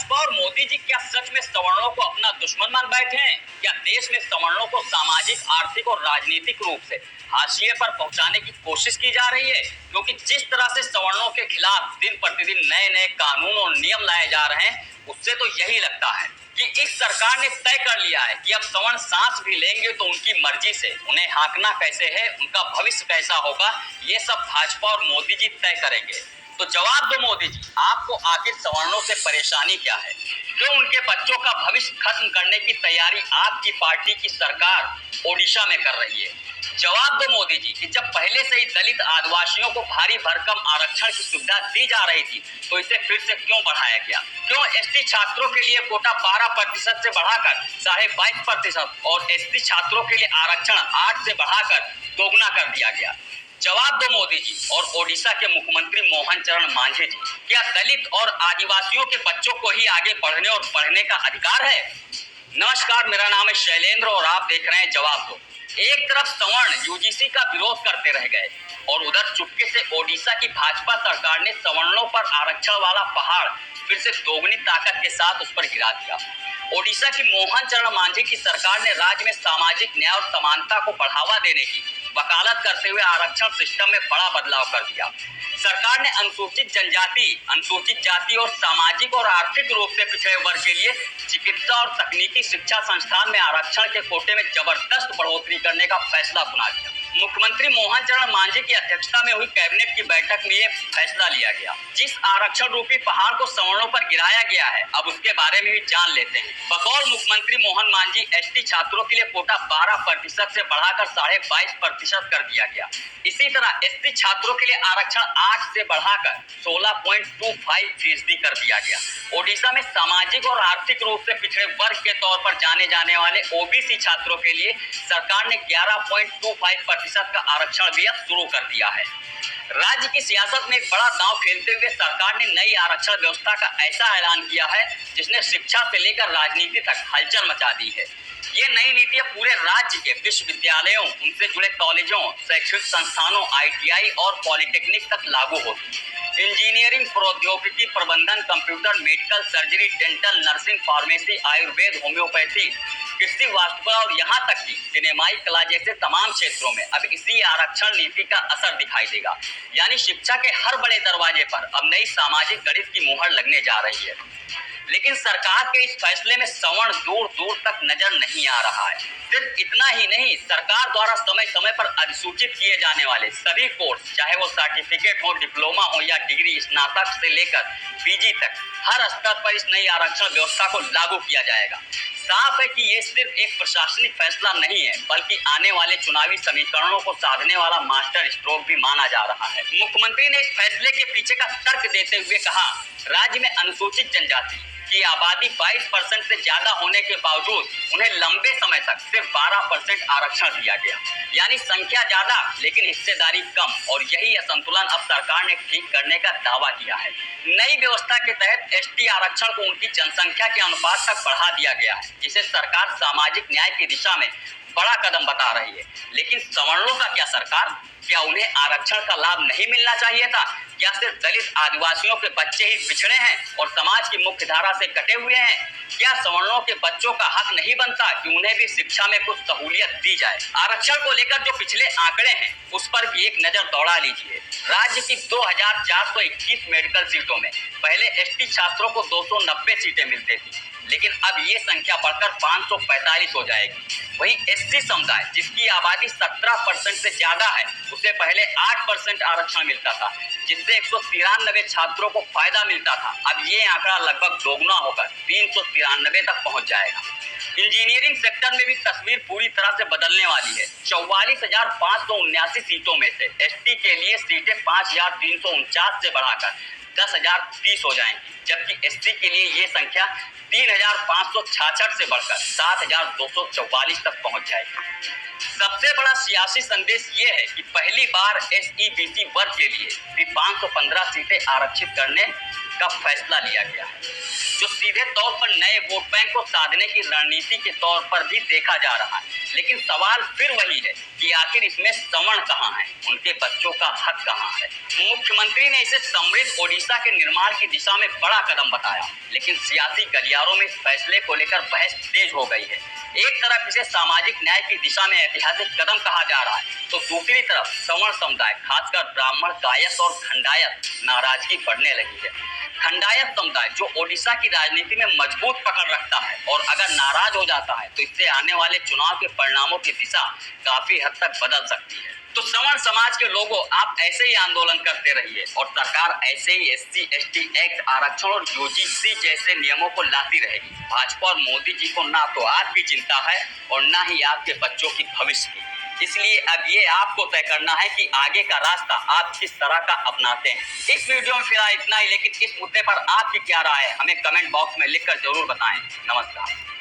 भाजपा और मोदी जी क्या सच में सवर्णों को अपना दुश्मन मान बैठे हैं? क्या देश में सवर्णों को सामाजिक, आर्थिक और राजनीतिक रूप से हाशिए पर पहुंचाने की कोशिश की जा रही है? क्योंकि जिस तरह से सवर्णों के खिलाफ दिन प्रतिदिन नए नए कानून और नियम लाए जा रहे हैं, उससे तो यही लगता है कि इस सरकार ने तय कर लिया है कि अब सवर्ण सांस भी लेंगे तो उनकी मर्जी से। उन्हें हाँकना कैसे है, उनका भविष्य कैसा होगा, ये सब भाजपा और मोदी जी तय करेंगे। तो जवाब दो मोदी जी, आपको आखिर सवर्णों से परेशानी क्या है? क्यों उनके बच्चों का भविष्य खत्म करने की तैयारी आपकी पार्टी की सरकार ओडिशा में कर रही है? जवाब दो मोदी जी कि जब पहले से ही दलित आदिवासियों को भारी भरकम आरक्षण की सुविधा दी जा रही थी, तो इसे फिर से क्यों बढ़ाया गया? क्यों एसटी छात्रों के लिए कोटा 12% से बढ़ाकर 22.5% और एसटी छात्रों के लिए आरक्षण 8 से बढ़ाकर दोगुना कर दिया गया? जवाब दो मोदी जी और ओडिशा के मुख्यमंत्री मोहन चरण मांझी जी, क्या दलित और आदिवासियों के बच्चों को ही आगे बढ़ने और पढ़ने का अधिकार है? नमस्कार, मेरा नाम है शैलेंद्र और आप देख रहे हैं जवाब दो। एक तरफ सवर्ण यूजीसी का विरोध करते रह गए और उधर चुपके से ओडिशा की भाजपा सरकार ने सवर्णों पर आरक्षण वाला पहाड़ फिर से दोगुनी ताकत के साथ उस पर गिरा दिया। ओडिशा की मोहन चरण मांझी की सरकार ने राज्य में सामाजिक न्याय और समानता को बढ़ावा देने की वकालत करते हुए आरक्षण सिस्टम में बड़ा बदलाव कर दिया। सरकार ने अनुसूचित जनजाति, अनुसूचित जाति और सामाजिक और आर्थिक रूप से पिछड़े वर्ग के लिए चिकित्सा और तकनीकी शिक्षा संस्थान में आरक्षण के कोटे में जबरदस्त बढ़ोतरी करने का फैसला सुना दिया। मुख्यमंत्री मोहन चरण मांझी की अध्यक्षता में हुई कैबिनेट की बैठक में ये फैसला लिया गया। जिस आरक्षण रूपी पहाड़ को सवर्णों पर गिराया गया है, अब उसके बारे में भी जान लेते हैं। बतौर मुख्यमंत्री मोहन मांझी एसटी छात्रों के लिए कोटा 12% से बढ़ाकर 22.5% कर दिया गया। इसी तरह एसटी छात्रों के लिए आरक्षण 8 से बढ़ाकर 16.25% कर दिया गया। ओडिशा में सामाजिक और आर्थिक रूप से पिछड़े वर्ग के तौर पर जाने जाने वाले ओबीसी छात्रों के लिए सरकार ने 11.25% का आरक्षण भी अब शुरू कर दिया है। राज्य की सियासत में एक बड़ा दांव खेलते हुए सरकार ने नई आरक्षण व्यवस्था का ऐसा ऐलान किया है जिसने शिक्षा से लेकर राजनीति तक हलचल मचा दी है। ये नई नीतियां पूरे राज्य के विश्वविद्यालयों, उनसे जुड़े कॉलेजों, शैक्षणिक संस्थानों, आईटीआई और पॉलिटेक्निक तक लागू होगी। इंजीनियरिंग, प्रौद्योगिकी, प्रबंधन, computer, medical, surgery, dental, nursing, pharmacy, Ayurveda, homeopathy, कृषि, वास्तुकला और यहाँ तक कि सिनेमाई कला जैसे तमाम क्षेत्रों में अब इसी आरक्षण नीति का असर दिखाई देगा। यानी शिक्षा के हर बड़े दरवाजे पर अब नई सामाजिक गणित की मुहर लगने जा रही है। लेकिन सरकार के इस फैसले में सवर्ण दूर दूर तक नजर नहीं आ रहा है। सिर्फ इतना ही नहीं, सरकार द्वारा समय समय पर अधिसूचित किए जाने वाले सभी कोर्स, चाहे वो सर्टिफिकेट हो, डिप्लोमा हो या डिग्री, स्नातक से लेकर पीजी तक, हर स्तर पर इस नई आरक्षण व्यवस्था को लागू किया जाएगा। साफ है कि ये सिर्फ एक प्रशासनिक फैसला नहीं है, बल्कि आने वाले चुनावी समीकरणों को साधने वाला मास्टर स्ट्रोक भी माना जा रहा है। मुख्यमंत्री ने इस फैसले के पीछे का तर्क देते हुए कहा, राज्य में अनुसूचित जनजाति की आबादी 22% से ज्यादा होने के बावजूद उन्हें लंबे समय तक सिर्फ 12% आरक्षण दिया गया। यानी संख्या ज्यादा लेकिन हिस्सेदारी कम, और यही असंतुलन अब सरकार ने ठीक करने का दावा किया है। नई व्यवस्था के तहत एसटी आरक्षण को उनकी जनसंख्या के अनुपात तक बढ़ा दिया गया है, जिसे सरकार सामाजिक न्याय की दिशा में बड़ा कदम बता रही है। लेकिन सवर्णों का क्या सरकार? क्या उन्हें आरक्षण का लाभ नहीं मिलना चाहिए था? क्या सिर्फ दलित आदिवासियों के बच्चे ही पिछड़े हैं और समाज की मुख्य धारा से कटे हुए हैं? क्या सवर्णों के बच्चों का हक नहीं बनता कि उन्हें भी शिक्षा में कुछ सहूलियत दी जाए? आरक्षण को लेकर जो पिछले आंकड़े हैं उस पर भी एक नजर दौड़ा लीजिए। राज्य की 2421 मेडिकल सीटों में पहले एसटी छात्रों को 290 सीटें मिलती थी, लेकिन अब ये संख्या बढ़कर 545 हो जाएगी। वहीं एससी समुदाय, जिसकी आबादी 17% से ज्यादा है, उसे पहले 8% आरक्षण मिलता था, जिससे 193 छात्रों को फायदा मिलता था। अब ये आंकड़ा लगभग दोगुना होकर 393 तक पहुंच जाएगा। इंजीनियरिंग सेक्टर में भी तस्वीर पूरी तरह से बदलने वाली है। 44,579 सीटों में से एसटी के लिए सीटें 5,349 से बढ़ाकर 10,030 हो जाएंगी, जबकि एससी के लिए ये संख्या 3,566 से बढ़कर 7,244 तक पहुंच जाएगी। सबसे बड़ा सियासी संदेश ये है कि पहली बार एसईबीसी वर्ग के लिए भी 515 सीटें आरक्षित करने का फैसला लिया गया है, जो सीधे तौर पर नए वोट बैंक को साधने की रणनीति के तौर पर भी देखा जा रहा है। लेकिन सवाल फिर वही है कि आखिर इसमें सवर्ण कहाँ है, उनके बच्चों का हक कहाँ है? मुख्यमंत्री ने इसे समृद्ध ओडिशा के निर्माण की दिशा में बड़ा बड़ा कदम बताया, लेकिन सियासी गलियारों में इस फैसले को लेकर बहस तेज हो गई है। एक तरफ इसे सामाजिक न्याय की दिशा में ऐतिहासिक कदम कहा जा रहा है, तो दूसरी तरफ सवर्ण समुदाय, खासकर ब्राह्मण, कायस्थ और खंडायत नाराजगी बढ़ने लगी है। खंडायत समुदाय जो ओडिशा की राजनीति में मजबूत पकड़ रखता है और अगर नाराज हो जाता है तो इससे आने वाले चुनाव के परिणामों की दिशा काफी हद तक बदल सकती है। तो सवर्ण समाज के लोगों, आप ऐसे ही आंदोलन करते रहिए और सरकार ऐसे ही SC/ST एक्ट, आरक्षण और UGC जैसे नियमों को लाती रहेगी। भाजपा और मोदी जी को ना तो आपकी चिंता है और ना ही आपके बच्चों की भविष्य की। इसलिए अब ये आपको तय करना है कि आगे का रास्ता आप किस तरह का अपनाते हैं। इस वीडियो में फिलहाल इतना ही, लेकिन इस मुद्दे पर आपकी क्या राय है हमें कमेंट बॉक्स में लिखकर जरूर बताएं। नमस्कार।